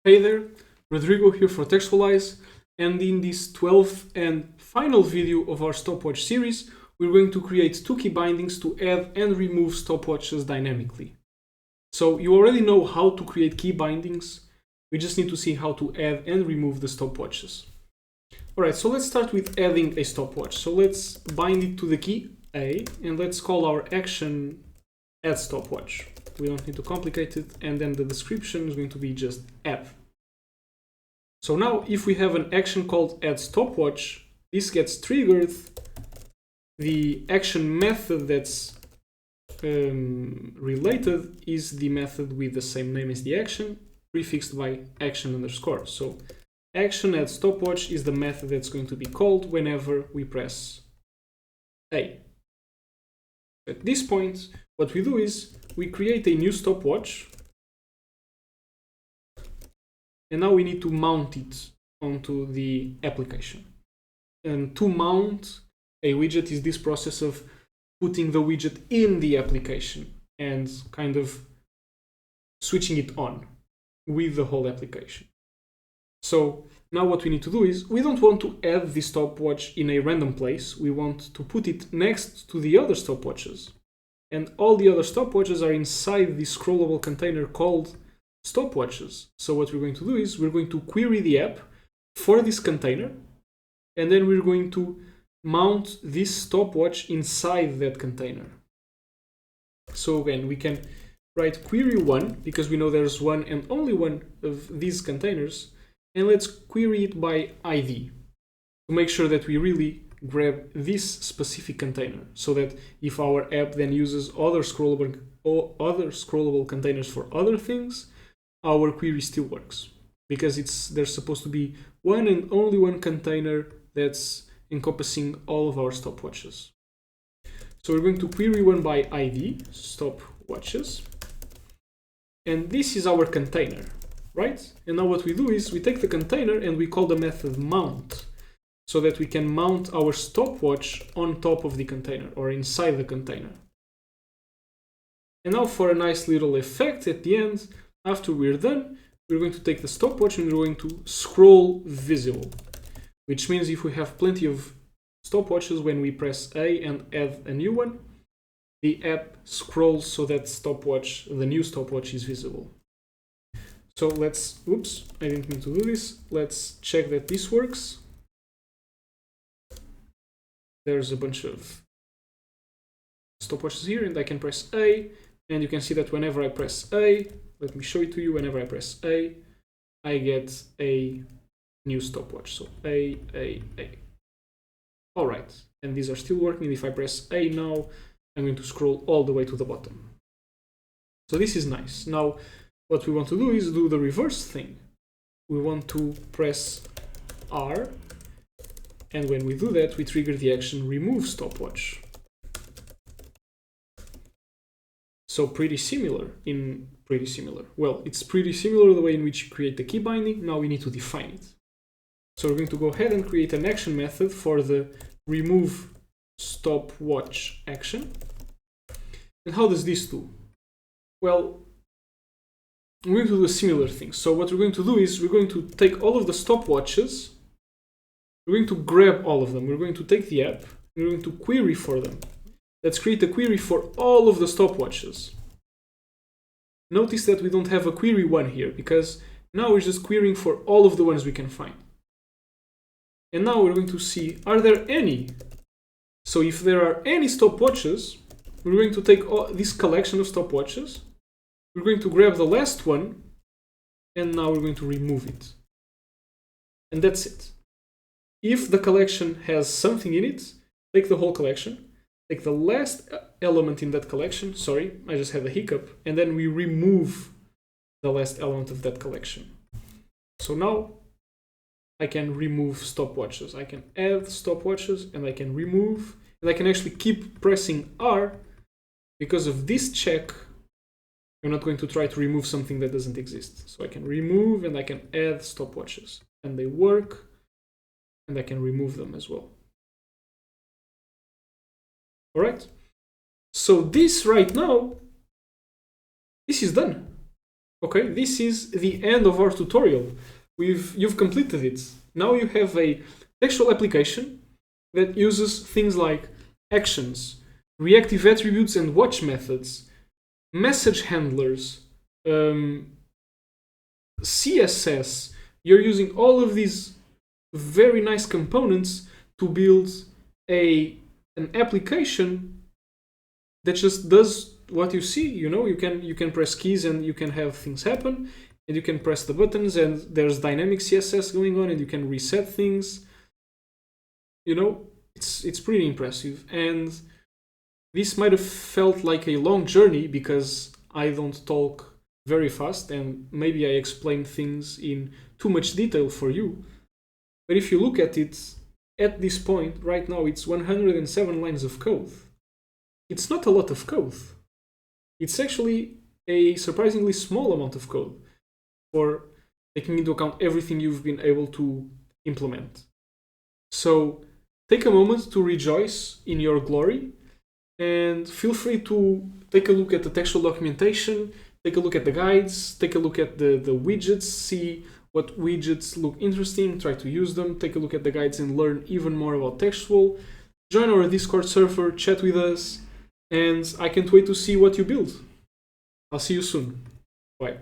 Hey there, Rodrigo here for Textualize, and in this 12th and final video of our stopwatch series, we're going to create two key bindings to add and remove stopwatches dynamically. So you already know how to create key bindings, we just need to see how to add and remove the stopwatches. Alright, so let's start with adding a stopwatch. So let's bind it to the key A, and let's call our action add stopwatch. We don't need to complicate it, and then the description is going to be just add. So now if we have an action called add stopwatch, this gets triggered. The action method that's related is the method with the same name as the action, prefixed by action underscore. So action add stopwatch is the method that's going to be called whenever we press A. At this point, what we do is we create a new stopwatch, and now we need to mount it onto the application. And to mount a widget is this process of putting the widget in the application and kind of switching it on with the whole application. So now what we need to do is we don't want to add the stopwatch in a random place. We want to put it next to the other stopwatches. And all the other stopwatches are inside this scrollable container called stopwatches. So what we're going to do is we're going to query the app for this container, and then we're going to mount this stopwatch inside that container. So again, we can write query one because we know there's one and only one of these containers, and let's query it by ID to make sure that we really grab this specific container, so that if our app then uses other scrollable containers for other things, our query still works, because there's supposed to be one and only one container that's encompassing all of our stopwatches. So we're going to query one by ID, stopwatches, and this is our container, right? And now what we do is we take the container and we call the method mount, so that we can mount our stopwatch on top of the container or inside the container. And now for a nice little effect at the end, after we're done, we're going to take the stopwatch and we're going to scroll visible, which means if we have plenty of stopwatches, when we press A and add a new one, the app scrolls so that stopwatch, the new stopwatch, is visible. So let's, oops, I didn't mean to do this. Let's check that this works. There's a bunch of stopwatches here, and I can press A, and you can see that whenever I press A, let me show it to you, whenever I press A, I get a new stopwatch. So A. All right, and these are still working. If I press A now, I'm going to scroll all the way to the bottom. So this is nice. Now, what we want to do is do the reverse thing. We want to press R, and when we do that, we trigger the action remove stopwatch. So pretty similar. Well, it's pretty similar the way in which you create the key binding. Now we need to define it. So we're going to go ahead and create an action method for the remove stopwatch action. And how does this do? Well, we're going to do a similar thing. So what we're going to do is we're going to take all of the stopwatches. We're going to grab all of them. We're going to take the app. We're going to query for them. Let's create a query for all of the stopwatches. Notice that we don't have a query one here, because now we're just querying for all of the ones we can find. And now we're going to see, are there any? So if there are any stopwatches, we're going to take this collection of stopwatches. We're going to grab the last one, and now we're going to remove it. And that's it. If the collection has something in it, take the whole collection, take the last element in that collection, sorry, I just had a hiccup, and then we remove the last element of that collection. So now I can remove stopwatches. I can add stopwatches, and I can remove, and I can actually keep pressing R. Because of this check, I'm not going to try to remove something that doesn't exist. So I can remove and I can add stopwatches, and they work, and I can remove them as well. All right. So this right now, this is done. Okay, this is the end of our tutorial. You've completed it. Now you have a textual application that uses things like actions, reactive attributes and watch methods, message handlers, CSS. You're using all of these very nice components to build an application that just does what you see. You can press keys and you can have things happen, and you can press the buttons and there's dynamic CSS going on and you can reset things. It's pretty impressive. And this might have felt like a long journey because I don't talk very fast and maybe I explain things in too much detail for you. But if you look at it, at this point, right now, it's 107 lines of code. It's not a lot of code. It's actually a surprisingly small amount of code for taking into account everything you've been able to implement. So take a moment to rejoice in your glory and feel free to take a look at the textual documentation, take a look at the guides, take a look at the widgets, see what widgets look interesting, try to use them, take a look at the guides and learn even more about Textual. Join our Discord server, chat with us, and I can't wait to see what you build. I'll see you soon. Bye.